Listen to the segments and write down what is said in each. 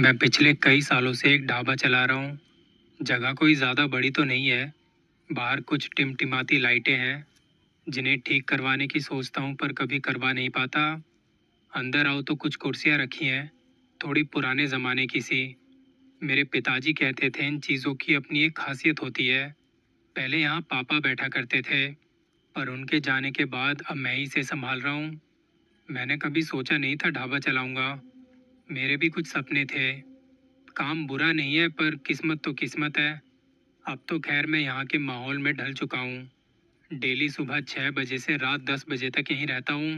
मैं पिछले कई सालों से एक ढाबा चला रहा हूँ। जगह कोई ज़्यादा बड़ी तो नहीं है। बाहर कुछ टिमटिमाती लाइटें हैं, जिन्हें ठीक करवाने की सोचता हूँ पर कभी करवा नहीं पाता। अंदर आओ तो कुछ कुर्सियाँ रखी हैं, थोड़ी पुराने ज़माने की सी। मेरे पिताजी कहते थे इन चीज़ों की अपनी एक खासियत होती है। पहले यहाँ पापा बैठा करते थे, पर उनके जाने के बाद अब मैं ही इसे संभाल रहा हूँ। मैंने कभी सोचा नहीं था ढाबा चलाऊंगा। मेरे भी कुछ सपने थे। काम बुरा नहीं है पर किस्मत तो किस्मत है। अब तो खैर मैं यहाँ के माहौल में ढल चुका हूँ। डेली सुबह 6 बजे से रात 10 बजे तक यहीं रहता हूँ।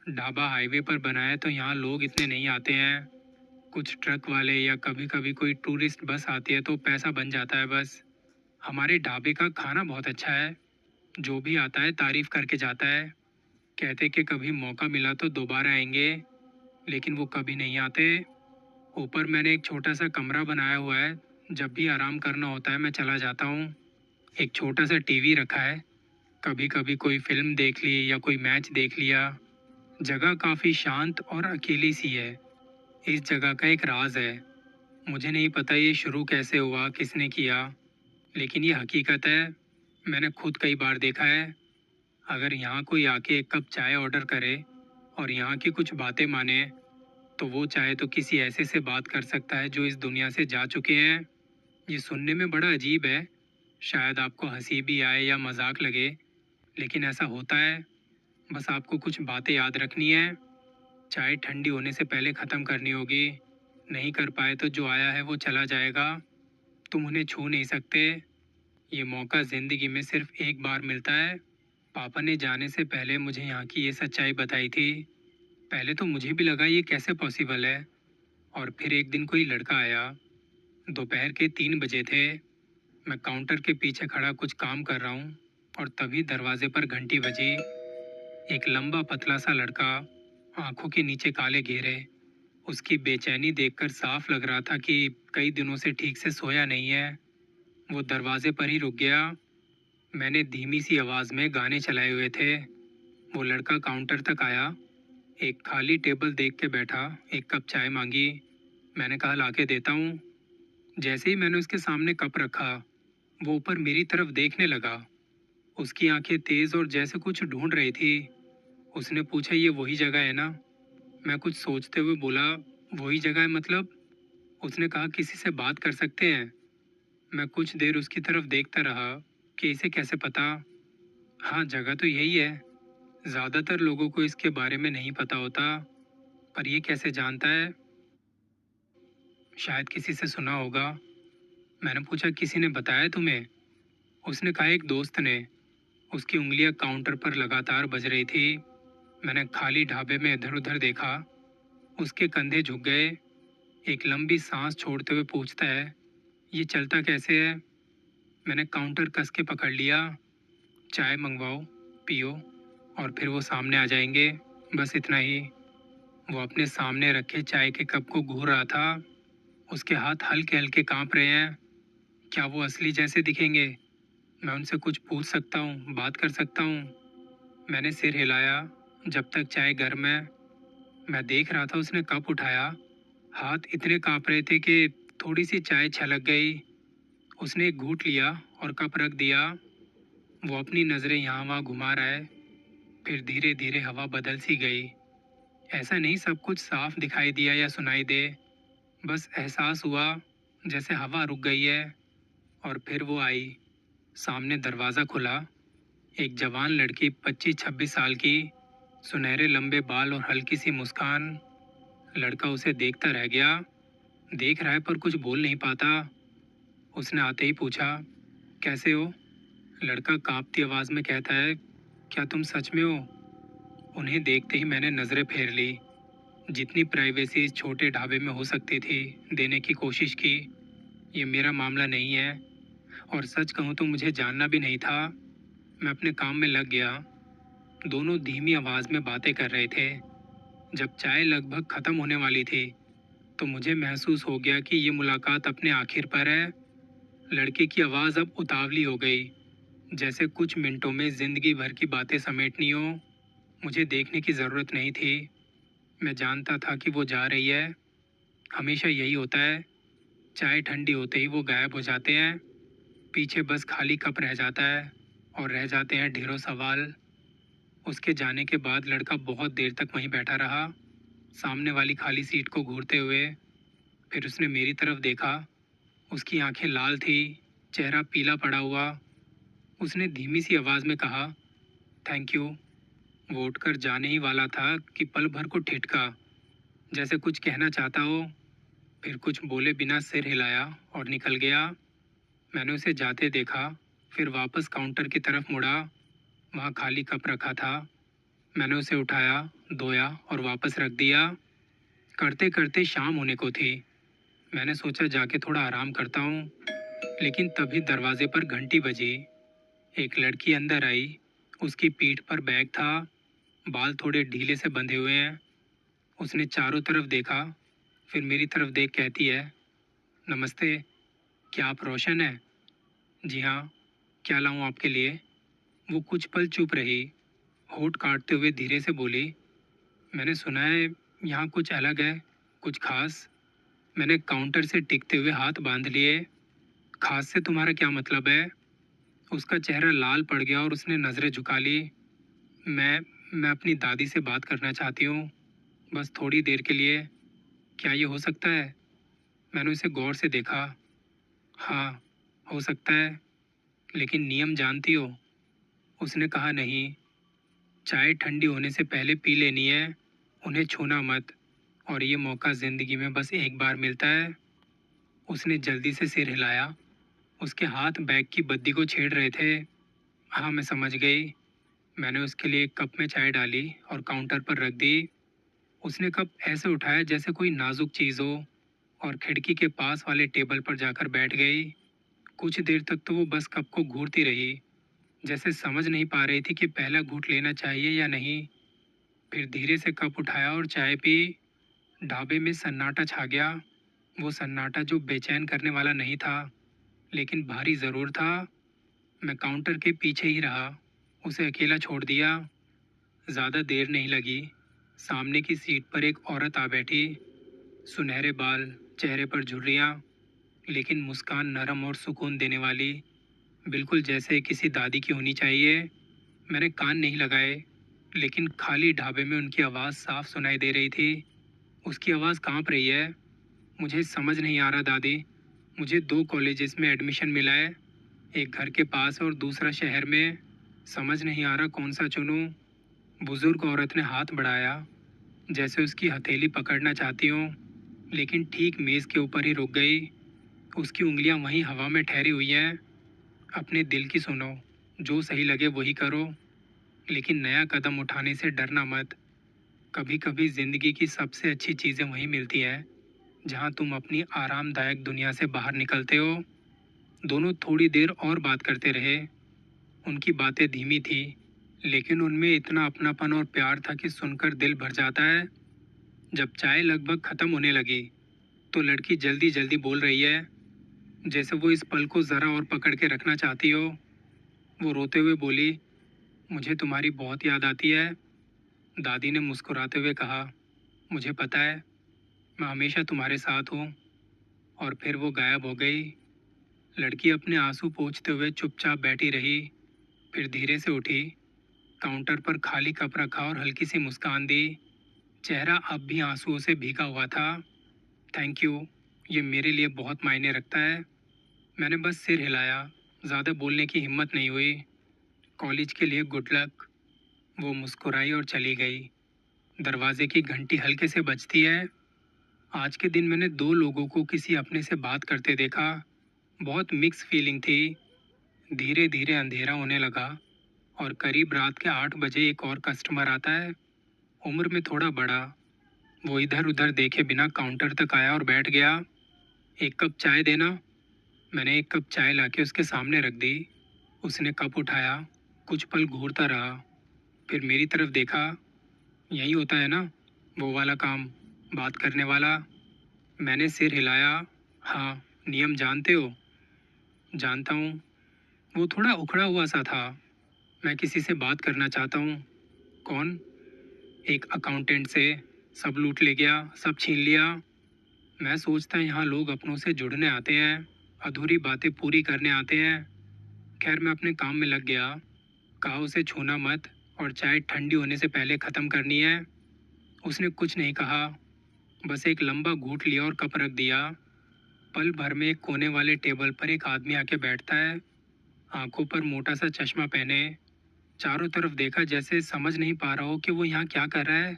ढाबा हाईवे पर बना है तो यहाँ लोग इतने नहीं आते हैं। कुछ ट्रक वाले या कभी कभी कोई टूरिस्ट बस आती है तो पैसा बन जाता है बस। हमारे ढाबे का खाना बहुत अच्छा है। जो भी आता है तारीफ करके जाता है। कहते कि कभी मौका मिला तो दोबारा आएंगे, लेकिन वो कभी नहीं आते। ऊपर मैंने एक छोटा सा कमरा बनाया हुआ है। जब भी आराम करना होता है मैं चला जाता हूँ। एक छोटा सा टीवी रखा है। कभी कभी कोई फिल्म देख ली या कोई मैच देख लिया। जगह काफ़ी शांत और अकेली सी है। इस जगह का एक राज है। मुझे नहीं पता ये शुरू कैसे हुआ, किसने किया, लेकिन ये हकीकत है। मैंने खुद कई बार देखा है। अगर यहाँ कोई आके एक कप चाय ऑर्डर करे और यहाँ की कुछ बातें माने, तो वो चाहे तो किसी ऐसे से बात कर सकता है जो इस दुनिया से जा चुके हैं। ये सुनने में बड़ा अजीब है। शायद आपको हंसी भी आए या मजाक लगे, लेकिन ऐसा होता है। बस आपको कुछ बातें याद रखनी है। चाय ठंडी होने से पहले ख़त्म करनी होगी। नहीं कर पाए तो जो आया है वो चला जाएगा। तुम उन्हें छू नहीं सकते। ये मौका ज़िंदगी में सिर्फ एक बार मिलता है। पापा ने जाने से पहले मुझे यहाँ की ये सच्चाई बताई थी। पहले तो मुझे भी लगा ये कैसे पॉसिबल है। और फिर एक दिन कोई लड़का आया। दोपहर के 3 बजे थे। मैं काउंटर के पीछे खड़ा कुछ काम कर रहा हूँ और तभी दरवाजे पर घंटी बजी। एक लंबा पतला सा लड़का, आंखों के नीचे काले घेरे। उसकी बेचैनी देखकर साफ लग रहा था कि कई दिनों से ठीक से सोया नहीं है। वो दरवाजे पर ही रुक गया। मैंने धीमी सी आवाज़ में गाने चलाए हुए थे। वो लड़का काउंटर तक आया। एक खाली टेबल देख के बैठा। एक कप चाय मांगी। मैंने कहा लाके देता हूँ। जैसे ही मैंने उसके सामने कप रखा, वो ऊपर मेरी तरफ देखने लगा। उसकी आंखें तेज और जैसे कुछ ढूंढ रही थी। उसने पूछा ये वही जगह है ना? मैं कुछ सोचते हुए बोला, वही जगह है मतलब? उसने कहा किसी से बात कर सकते हैं? मैं कुछ देर उसकी तरफ देखता रहा कि इसे कैसे पता। हाँ, जगह तो यही है। ज़्यादातर लोगों को इसके बारे में नहीं पता होता, पर ये कैसे जानता है? शायद किसी से सुना होगा। मैंने पूछा किसी ने बताया तुम्हें? उसने कहा एक दोस्त ने। उसकी उंगलियां काउंटर पर लगातार बज रही थी। मैंने खाली ढाबे में इधर उधर देखा। उसके कंधे झुक गए। एक लंबी सांस छोड़ते हुए पूछता है, ये चलता कैसे है? मैंने काउंटर कस के पकड़ लिया। चाय मंगवाओ, पियो, और फिर वो सामने आ जाएंगे। बस इतना ही। वो अपने सामने रखे चाय के कप को घूर रहा था। उसके हाथ हल्के हल्के कांप रहे हैं। क्या वो असली जैसे दिखेंगे? मैं उनसे कुछ पूछ सकता हूँ, बात कर सकता हूँ? मैंने सिर हिलाया। जब तक चाय गर्म है। मैं देख रहा था उसने कप उठाया। हाथ इतने कांप रहे थे कि थोड़ी सी चाय छलक गई। उसने एक घूंट लिया और कप रख दिया। वो अपनी नज़रें यहाँ वहाँ घुमा रहा है। फिर धीरे धीरे हवा बदल सी गई। ऐसा नहीं सब कुछ साफ दिखाई दिया या सुनाई दे। बस एहसास हुआ जैसे हवा रुक गई है। और फिर वो आई। सामने दरवाज़ा खुला। एक जवान लड़की, 25-26 साल की, सुनहरे लंबे बाल और हल्की सी मुस्कान। लड़का उसे देखता रह गया। देख रहा है पर कुछ बोल नहीं पाता। उसने आते ही पूछा, कैसे हो? लड़का कांपती आवाज़ में कहता है, क्या तुम सच में हो? उन्हें देखते ही मैंने नज़रें फेर ली। जितनी प्राइवेसी इस छोटे ढाबे में हो सकती थी देने की कोशिश की। ये मेरा मामला नहीं है, और सच कहूँ तो मुझे जानना भी नहीं था। मैं अपने काम में लग गया। दोनों धीमी आवाज़ में बातें कर रहे थे। जब चाय लगभग ख़त्म होने वाली थी तो मुझे महसूस हो गया कि ये मुलाकात अपने आखिर पर है। लड़के की आवाज़ अब उतावली हो गई, जैसे कुछ मिनटों में ज़िंदगी भर की बातें समेटनी हो। मुझे देखने की ज़रूरत नहीं थी। मैं जानता था कि वो जा रही है। हमेशा यही होता है, चाय ठंडी होते ही वो गायब हो जाते हैं। पीछे बस खाली कप रह जाता है और रह जाते हैं ढेरों सवाल। उसके जाने के बाद लड़का बहुत देर तक वहीं बैठा रहा, सामने वाली खाली सीट को घूरते हुए। फिर उसने मेरी तरफ देखा। उसकी आंखें लाल थी, चेहरा पीला पड़ा हुआ। उसने धीमी सी आवाज़ में कहा, थैंक यू। वो उठकर जाने ही वाला था कि पल भर को ठिठका, जैसे कुछ कहना चाहता हो। फिर कुछ बोले बिना सिर हिलाया और निकल गया। मैंने उसे जाते देखा, फिर वापस काउंटर की तरफ मुड़ा। वहाँ खाली कप रखा था। मैंने उसे उठाया, धोया और वापस रख दिया। करते करते शाम होने को थी। मैंने सोचा जाके थोड़ा आराम करता हूँ, लेकिन तभी दरवाजे पर घंटी बजी। एक लड़की अंदर आई। उसकी पीठ पर बैग था, बाल थोड़े ढीले से बंधे हुए हैं। उसने चारों तरफ देखा, फिर मेरी तरफ देख कहती है, नमस्ते, क्या आप रोशन हैं? जी हाँ, क्या लाऊं आपके लिए? वो कुछ पल चुप रही, होठ काटते हुए धीरे से बोली, मैंने सुना है यहाँ कुछ अलग है, कुछ खास। मैंने काउंटर से टिकते हुए हाथ बांध लिए। खास से तुम्हारा क्या मतलब है? उसका चेहरा लाल पड़ गया और उसने नज़रें झुका ली। मैं मैं अपनी दादी से बात करना चाहती हूँ, बस थोड़ी देर के लिए। क्या ये हो सकता है? मैंने उसे गौर से देखा। हाँ, हो सकता है, लेकिन नियम जानती हो? उसने कहा, नहीं। चाय ठंडी होने से पहले पी लेनी है, उन्हें छूना मत। और ये मौका ज़िंदगी में बस एक बार मिलता है। उसने जल्दी से सिर हिलाया। उसके हाथ बैग की बद्दी को छेड़ रहे थे। हाँ, मैं समझ गई। मैंने उसके लिए एक कप में चाय डाली और काउंटर पर रख दी। उसने कप ऐसे उठाया जैसे कोई नाजुक चीज़ हो, और खिड़की के पास वाले टेबल पर जाकर बैठ गई। कुछ देर तक तो वो बस कप को घूरती रही, जैसे समझ नहीं पा रही थी कि पहला घूंट लेना चाहिए या नहीं। फिर धीरे से कप उठाया और चाय पी। ढाबे में सन्नाटा छा गया। वो सन्नाटा जो बेचैन करने वाला नहीं था, लेकिन भारी ज़रूर था। मैं काउंटर के पीछे ही रहा, उसे अकेला छोड़ दिया। ज़्यादा देर नहीं लगी, सामने की सीट पर एक औरत आ बैठी। सुनहरे बाल, चेहरे पर झुर्रियाँ, लेकिन मुस्कान नरम और सुकून देने वाली, बिल्कुल जैसे किसी दादी की होनी चाहिए। मैंने कान नहीं लगाए, लेकिन खाली ढाबे में उनकी आवाज़ साफ सुनाई दे रही थी। उसकी आवाज़ कांप रही है, मुझे समझ नहीं आ रहा दादी। मुझे 2 कॉलेजेस में एडमिशन मिला है, एक घर के पास और दूसरा शहर में। समझ नहीं आ रहा कौन सा चुनूं। बुजुर्ग औरत ने हाथ बढ़ाया, जैसे उसकी हथेली पकड़ना चाहती हूँ, लेकिन ठीक मेज़ के ऊपर ही रुक गई। उसकी उंगलियां वहीं हवा में ठहरी हुई हैं। अपने दिल की सुनो, जो सही लगे वही करो, लेकिन नया कदम उठाने से डरना मत। कभी कभी ज़िंदगी की सबसे अच्छी चीज़ें वहीं मिलती हैं, जहाँ तुम अपनी आरामदायक दुनिया से बाहर निकलते हो। दोनों थोड़ी देर और बात करते रहे। उनकी बातें धीमी थी, लेकिन उनमें इतना अपनापन और प्यार था कि सुनकर दिल भर जाता है। जब चाय लगभग ख़त्म होने लगी, तो लड़की जल्दी जल्दी बोल रही है, जैसे वो इस पल को ज़रा और पकड़ के रखना चाहती हो। वो रोते हुए बोली, मुझे तुम्हारी बहुत याद आती है। दादी ने मुस्कुराते हुए कहा, मुझे पता है, मैं हमेशा तुम्हारे साथ हूँ। और फिर वो गायब हो गई। लड़की अपने आंसू पोंछते हुए चुपचाप बैठी रही, फिर धीरे से उठी, काउंटर पर खाली कप रखा और हल्की सी मुस्कान दी। चेहरा अब भी आंसुओं से भीगा हुआ था। थैंक यू, ये मेरे लिए बहुत मायने रखता है। मैंने बस सिर हिलाया, ज़्यादा बोलने की हिम्मत नहीं हुई। कॉलेज के लिए गुड लक। वो मुस्कुराई और चली गई। दरवाजे की घंटी हल्के से बजती है। आज के दिन मैंने 2 लोगों को किसी अपने से बात करते देखा। बहुत मिक्स फीलिंग थी। धीरे धीरे अंधेरा होने लगा और करीब रात के 8 बजे एक और कस्टमर आता है, उम्र में थोड़ा बड़ा। वो इधर उधर देखे बिना काउंटर तक आया और बैठ गया। एक कप चाय देना। मैंने एक कप चाय लाके उसके सामने रख दी। उसने कप उठाया, कुछ पल घूरता रहा, फिर मेरी तरफ देखा। यही होता है ना, वो वाला काम, बात करने वाला। मैंने सिर हिलाया। हाँ, नियम जानते हो? जानता हूँ। वो थोड़ा उखड़ा हुआ सा था। मैं किसी से बात करना चाहता हूँ। कौन? एक अकाउंटेंट से। सब लूट ले गया, सब छीन लिया। मैं सोचता यहाँ लोग अपनों से जुड़ने आते हैं, अधूरी बातें पूरी करने आते हैं। खैर मैं अपने काम में लग गया। कहा उसे छूना मत और चाय ठंडी होने से पहले ख़त्म करनी है। उसने कुछ नहीं कहा, बस एक लंबा घूंट लिया और कप रख दिया। पल भर में एक कोने वाले टेबल पर एक आदमी आके बैठता है, आंखों पर मोटा सा चश्मा पहने। चारों तरफ देखा जैसे समझ नहीं पा रहा हो कि वो यहाँ क्या कर रहा है।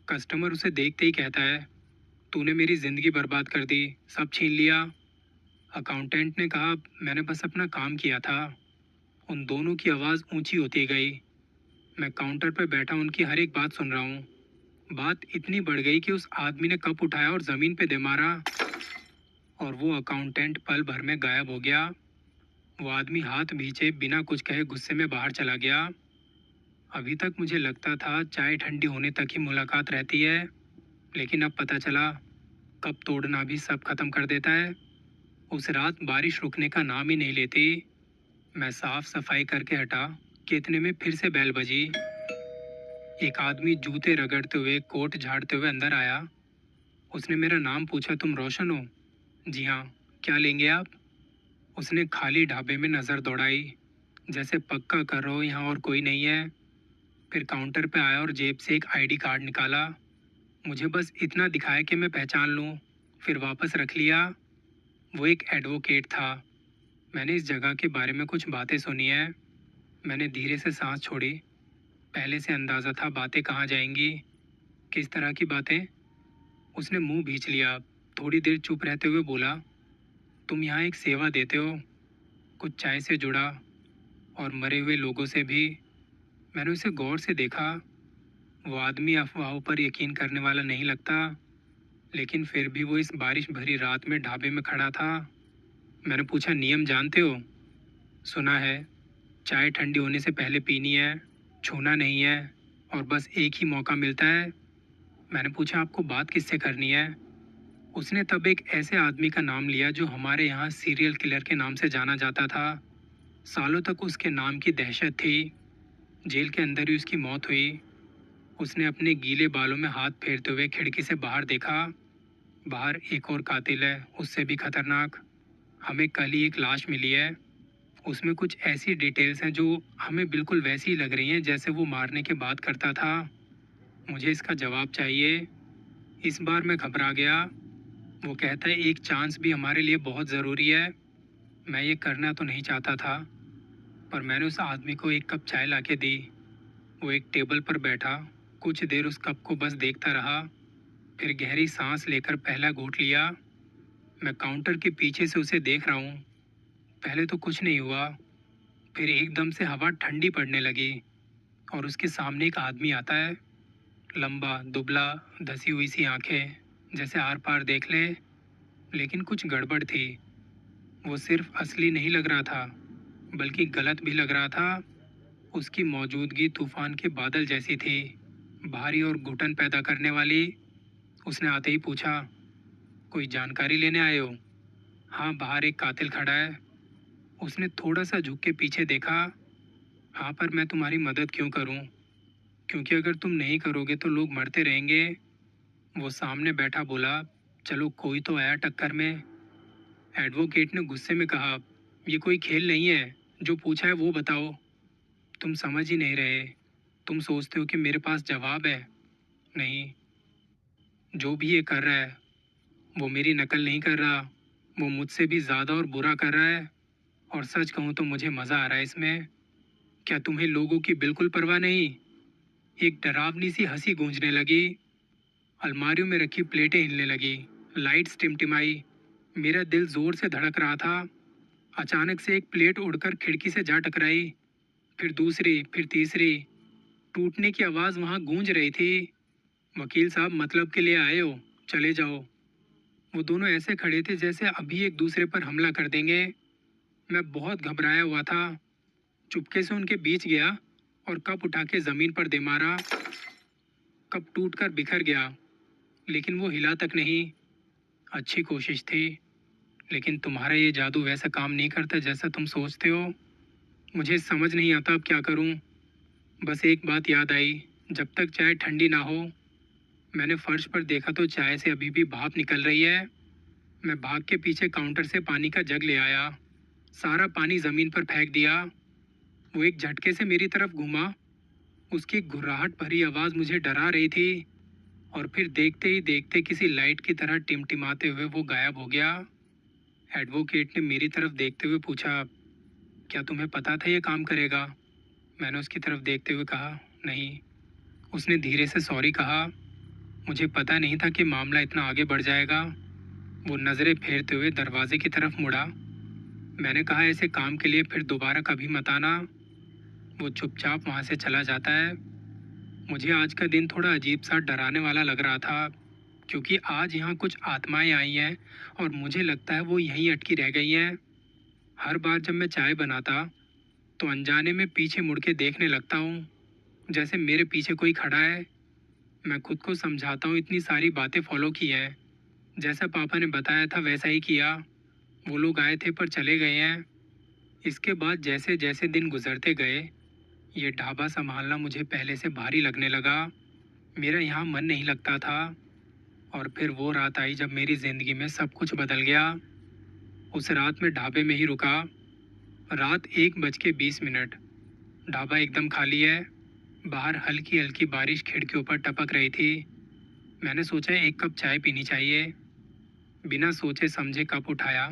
कस्टमर उसे देखते ही कहता है, तूने मेरी ज़िंदगी बर्बाद कर दी, सब छीन लिया। अकाउंटेंट ने कहा, मैंने बस अपना काम किया था। उन दोनों की आवाज़ ऊंची होती गई। मैं काउंटर पर बैठा उनकी हर एक बात सुन रहा हूँ। बात इतनी बढ़ गई कि उस आदमी ने कप उठाया और ज़मीन पे दे मारा, और वो अकाउंटेंट पल भर में गायब हो गया। वो आदमी हाथ भींचे बिना कुछ कहे गुस्से में बाहर चला गया। अभी तक मुझे लगता था चाय ठंडी होने तक ही मुलाकात रहती है, लेकिन अब पता चला कप तोड़ना भी सब खत्म कर देता है। उस रात बारिश रुकने का नाम ही नहीं लेती। मैं साफ सफाई करके हटा कि इतने में फिर से बेल बजी। एक आदमी जूते रगड़ते हुए कोट झाड़ते हुए अंदर आया। उसने मेरा नाम पूछा, तुम रोशन हो? जी हाँ, क्या लेंगे आप? उसने खाली ढाबे में नज़र दौड़ाई, जैसे पक्का कर रहा हो यहाँ और कोई नहीं है। फिर काउंटर पे आया और जेब से एक आईडी कार्ड निकाला। मुझे बस इतना दिखाया कि मैं पहचान लूँ, फिर वापस रख लिया। वो एक एडवोकेट था। मैंने इस जगह के बारे में कुछ बातें सुनी है। मैंने धीरे से सांस छोड़ी। पहले से अंदाज़ा था बातें कहाँ जाएंगी। किस तरह की बातें? उसने मुंह भींच लिया। थोड़ी देर चुप रहते हुए बोला, तुम यहाँ एक सेवा देते हो, कुछ चाय से जुड़ा और मरे हुए लोगों से भी। मैंने उसे गौर से देखा। वो आदमी अफवाहों पर यकीन करने वाला नहीं लगता, लेकिन फिर भी वो इस बारिश भरी रात में ढाबे में खड़ा था। मैंने पूछा, नियम जानते हो? सुना है, चाय ठंडी होने से पहले पीनी है, छूना नहीं है, और बस एक ही मौका मिलता है। मैंने पूछा, आपको बात किससे करनी है? उसने तब एक ऐसे आदमी का नाम लिया जो हमारे यहाँ सीरियल किलर के नाम से जाना जाता था। सालों तक उसके नाम की दहशत थी। जेल के अंदर ही उसकी मौत हुई। उसने अपने गीले बालों में हाथ फेरते हुए खिड़की से बाहर देखा। बाहर एक और कातिल है, उससे भी खतरनाक। हमें कल ही एक लाश मिली है। उसमें कुछ ऐसी डिटेल्स हैं जो हमें बिल्कुल वैसी ही लग रही हैं जैसे वो मारने के बाद करता था। मुझे इसका जवाब चाहिए। इस बार मैं घबरा गया। वो कहता है, एक चांस भी हमारे लिए बहुत ज़रूरी है। मैं ये करना तो नहीं चाहता था, पर मैंने उस आदमी को एक कप चाय लाके दी। वो एक टेबल पर बैठा, कुछ देर उस कप को बस देखता रहा, फिर गहरी सांस लेकर पहला घूंट लिया। मैं काउंटर के पीछे से उसे देख रहा हूँ। पहले तो कुछ नहीं हुआ, फिर एकदम से हवा ठंडी पड़ने लगी और उसके सामने एक आदमी आता है। लंबा, दुबला, धसी हुई सी आंखें, जैसे आर पार देख ले। लेकिन कुछ गड़बड़ थी। वो सिर्फ असली नहीं लग रहा था, बल्कि गलत भी लग रहा था। उसकी मौजूदगी तूफान के बादल जैसी थी, भारी और घुटन पैदा करने वाली। उसने आते ही पूछा, कोई जानकारी लेने आए हो? हाँ, बाहर एक कातिल खड़ा है। उसने थोड़ा सा झुक के पीछे देखा। हाँ, पर मैं तुम्हारी मदद क्यों करूं? क्योंकि अगर तुम नहीं करोगे तो लोग मरते रहेंगे। वो सामने बैठा बोला, चलो कोई तो आया टक्कर में। एडवोकेट ने गुस्से में कहा, ये कोई खेल नहीं है, जो पूछा है वो बताओ। तुम समझ ही नहीं रहे। तुम सोचते हो कि मेरे पास जवाब है। नहीं, जो भी ये कर रहा है वो मेरी नकल नहीं कर रहा, वो मुझसे भी ज़्यादा और बुरा कर रहा है। और सच कहूँ तो मुझे मज़ा आ रहा है इसमें। क्या तुम्हें लोगों की बिल्कुल परवाह नहीं? एक डरावनी सी हंसी गूंजने लगी। अलमारियों में रखी प्लेटें हिलने लगी, लाइट्स टिमटिमाई। मेरा दिल जोर से धड़क रहा था। अचानक से एक प्लेट उड़कर खिड़की से जा टकराई, फिर दूसरी, फिर तीसरी। टूटने की आवाज़ वहाँ गूंज रही थी। वकील साहब, मतलब के लिए आए हो? चले जाओ। वो दोनों ऐसे खड़े थे जैसे अभी एक दूसरे पर हमला कर देंगे। मैं बहुत घबराया हुआ था। चुपके से उनके बीच गया और कप उठा के ज़मीन पर दे मारा। कप टूटकर बिखर गया, लेकिन वो हिला तक नहीं। अच्छी कोशिश थी, लेकिन तुम्हारा ये जादू वैसा काम नहीं करता जैसा तुम सोचते हो। मुझे समझ नहीं आता अब क्या करूं। बस एक बात याद आई, जब तक चाय ठंडी ना हो मैंने फर्श पर देखा तो चाय से अभी भी भाप निकल रही है। मैं भाग के पीछे काउंटर से पानी का जग ले आया, सारा पानी जमीन पर फेंक दिया। वो एक झटके से मेरी तरफ घूमा। उसकी घुर्राहट भरी आवाज मुझे डरा रही थी। और फिर देखते ही देखते किसी लाइट की तरह टिमटिमाते हुए वो गायब हो गया। एडवोकेट ने मेरी तरफ देखते हुए पूछा, क्या तुम्हें पता था ये काम करेगा? मैंने उसकी तरफ देखते हुए कहा, नहीं। उसने धीरे से सॉरी कहा। मुझे पता नहीं था कि मामला इतना आगे बढ़ जाएगा। वो नज़रें फेरते हुए दरवाजे की तरफ मुड़ा। मैंने कहा, ऐसे काम के लिए फिर दोबारा कभी मत आना। वो चुपचाप वहाँ से चला जाता है। मुझे आज का दिन थोड़ा अजीब सा डराने वाला लग रहा था, क्योंकि आज यहाँ कुछ आत्माएं आई हैं और मुझे लगता है वो यहीं अटकी रह गई हैं। हर बार जब मैं चाय बनाता तो अनजाने में पीछे मुड़ के देखने लगता हूँ, जैसे मेरे पीछे कोई खड़ा है। मैं खुद को समझाता हूँ इतनी सारी बातें फॉलो की है, जैसा पापा ने बताया था वैसा ही किया। वो लोग आए थे पर चले गए हैं। इसके बाद जैसे जैसे दिन गुजरते गए, ये ढाबा संभालना मुझे पहले से भारी लगने लगा। मेरा यहाँ मन नहीं लगता था। और फिर वो रात आई जब मेरी ज़िंदगी में सब कुछ बदल गया। उस रात मैं ढाबे में ही रुका। रात 1:20। ढाबा एकदम खाली है। बाहर हल्की हल्की बारिश खिड़कियों पर टपक रही थी। मैंने सोचा एक कप चाय पीनी चाहिए। बिना सोचे समझे कप उठाया,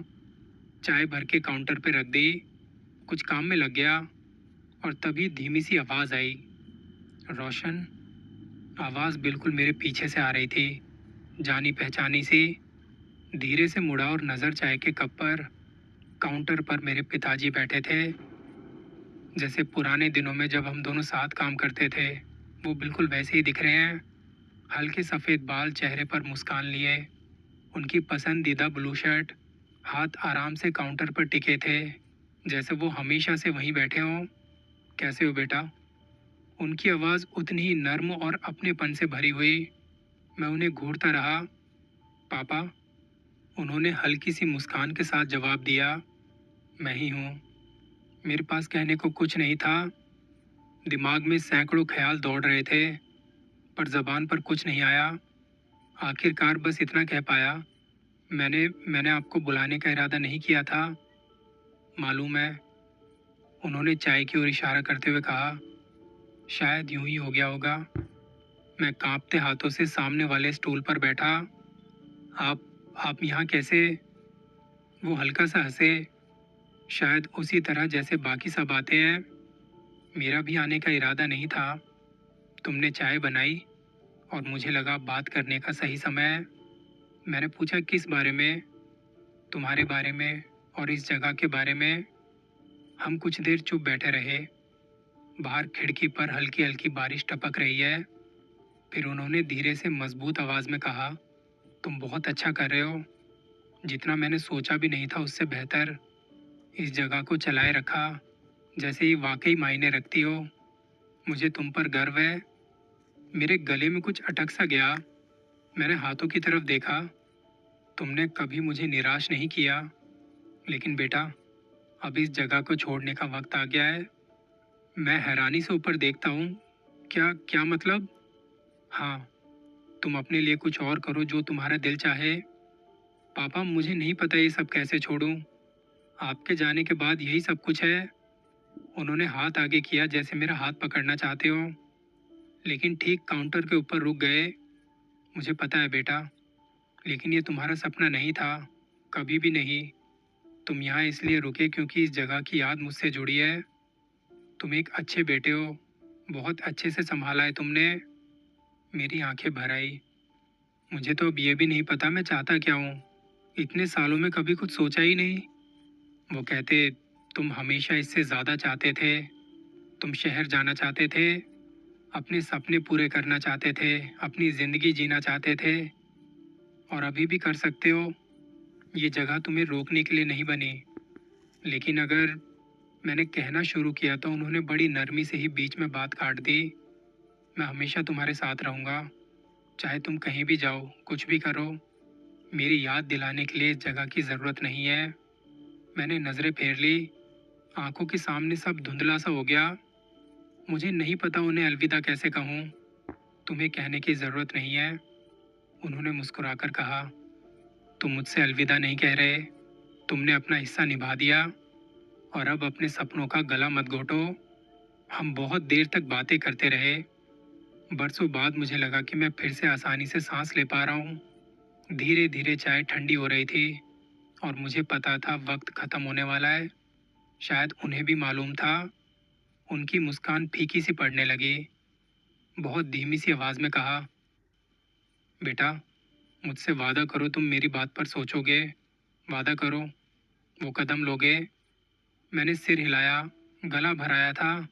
चाय भर के काउंटर पे रख दी, कुछ काम में लग गया। और तभी धीमी सी आवाज़ आई, रोशन। आवाज़ बिल्कुल मेरे पीछे से आ रही थी, जानी पहचानी सी। धीरे से मुड़ा और नज़र चाय के कप पर। काउंटर पर मेरे पिताजी बैठे थे, जैसे पुराने दिनों में जब हम दोनों साथ काम करते थे। वो बिल्कुल वैसे ही दिख रहे हैं। हल्के सफ़ेद बाल, चेहरे पर मुस्कान लिए, उनकी पसंदीदा ब्लू शर्ट, हाथ आराम से काउंटर पर टिके थे, जैसे वो हमेशा से वहीं बैठे हों। कैसे हो बेटा? उनकी आवाज़ उतनी ही नर्म और अपनेपन से भरी हुई। मैं उन्हें घूरता रहा। पापा। उन्होंने हल्की सी मुस्कान के साथ जवाब दिया, मैं ही हूँ। मेरे पास कहने को कुछ नहीं था। दिमाग में सैकड़ों ख्याल दौड़ रहे थे, पर जबान पर कुछ नहीं आया। आखिरकार बस इतना कह पाया, मैंने मैंने आपको बुलाने का इरादा नहीं किया था। मालूम है। उन्होंने चाय की ओर इशारा करते हुए कहा, शायद यूं ही हो गया होगा। मैं कांपते हाथों से सामने वाले स्टूल पर बैठा। आप यहाँ कैसे? वो हल्का सा हंसे, शायद उसी तरह जैसे बाकी सब आते हैं। मेरा भी आने का इरादा नहीं था। तुमने चाय बनाई और मुझे लगा बात करने का सही समय है। मैंने पूछा, किस बारे में? तुम्हारे बारे में और इस जगह के बारे में। हम कुछ देर चुप बैठे रहे। बाहर खिड़की पर हल्की हल्की बारिश टपक रही है। फिर उन्होंने धीरे से मजबूत आवाज़ में कहा, तुम बहुत अच्छा कर रहे हो। जितना मैंने सोचा भी नहीं था उससे बेहतर। इस जगह को चलाए रखा, जैसे ये वाकई मायने रखती हो। मुझे तुम पर गर्व है। मेरे गले में कुछ अटक सा गया। मैंने हाथों की तरफ देखा। तुमने कभी मुझे निराश नहीं किया। लेकिन बेटा, अब इस जगह को छोड़ने का वक्त आ गया है। मैं हैरानी से ऊपर देखता हूँ। क्या क्या मतलब? हाँ, तुम अपने लिए कुछ और करो जो तुम्हारा दिल चाहे। पापा, मुझे नहीं पता ये सब कैसे छोड़ूं। आपके जाने के बाद यही सब कुछ है। उन्होंने हाथ आगे किया जैसे मेरा हाथ पकड़ना चाहते हो, लेकिन ठीक काउंटर के ऊपर रुक गए। मुझे पता है बेटा, लेकिन ये तुम्हारा सपना नहीं था, कभी भी नहीं। तुम यहाँ इसलिए रुके क्योंकि इस जगह की याद मुझसे जुड़ी है। तुम एक अच्छे बेटे हो, बहुत अच्छे से संभाला है तुमने। मेरी आंखें भर आई। मुझे तो अब ये भी नहीं पता मैं चाहता क्या हूँ। इतने सालों में कभी कुछ सोचा ही नहीं। वो कहते, तुम हमेशा इससे ज़्यादा चाहते थे। तुम शहर जाना चाहते थे, अपने सपने पूरे करना चाहते थे, अपनी ज़िंदगी जीना चाहते थे। और अभी भी कर सकते हो। ये जगह तुम्हें रोकने के लिए नहीं बनी। लेकिन अगर मैंने कहना शुरू किया तो उन्होंने बड़ी नरमी से ही बीच में बात काट दी। मैं हमेशा तुम्हारे साथ रहूँगा, चाहे तुम कहीं भी जाओ, कुछ भी करो। मेरी याद दिलाने के लिए इस जगह की ज़रूरत नहीं है। मैंने नज़रें फेर ली। आंखों के सामने सब धुंधला सा हो गया। मुझे नहीं पता उन्हें अलविदा कैसे कहूँ। तुम्हें कहने की ज़रूरत नहीं है। उन्होंने मुस्कुराकर कहा, तुम मुझसे अलविदा नहीं कह रहे। तुमने अपना हिस्सा निभा दिया और अब अपने सपनों का गला मत घोटो। हम बहुत देर तक बातें करते रहे। बरसों बाद मुझे लगा कि मैं फिर से आसानी से सांस ले पा रहा हूँ। धीरे धीरे चाय ठंडी हो रही थी और मुझे पता था वक्त खत्म होने वाला है। शायद उन्हें भी मालूम था। उनकी मुस्कान फीकी सी पड़ने लगी। बहुत धीमी सी आवाज में कहा, बेटा, मुझसे वादा करो तुम मेरी बात पर सोचोगे। वादा करो, वो कदम लोगे। मैंने सिर हिलाया, गला भराया था।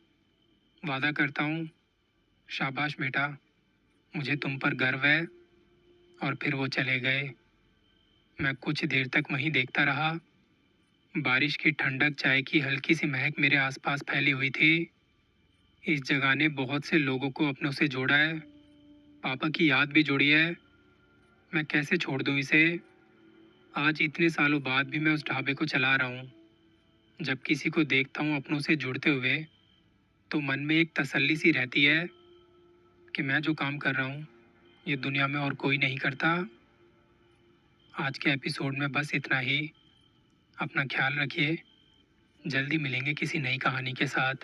वादा करता हूँ। शाबाश बेटा, मुझे तुम पर गर्व है। और फिर वो चले गए। मैं कुछ देर तक वहीं देखता रहा। बारिश की ठंडक, चाय की हल्की सी महक मेरे आसपास फैली हुई थी। इस जगह ने बहुत से लोगों को अपनों से जोड़ा है। पापा की याद भी जुड़ी है। मैं कैसे छोड़ दूं इसे। आज इतने सालों बाद भी मैं उस ढाबे को चला रहा हूँ। जब किसी को देखता हूँ अपनों से जुड़ते हुए, तो मन में एक तसल्ली सी रहती है कि मैं जो काम कर रहा हूँ, ये दुनिया में और कोई नहीं करता। आज के एपिसोड में बस इतना ही। अपना ख्याल रखिए। जल्दी मिलेंगे किसी नई कहानी के साथ।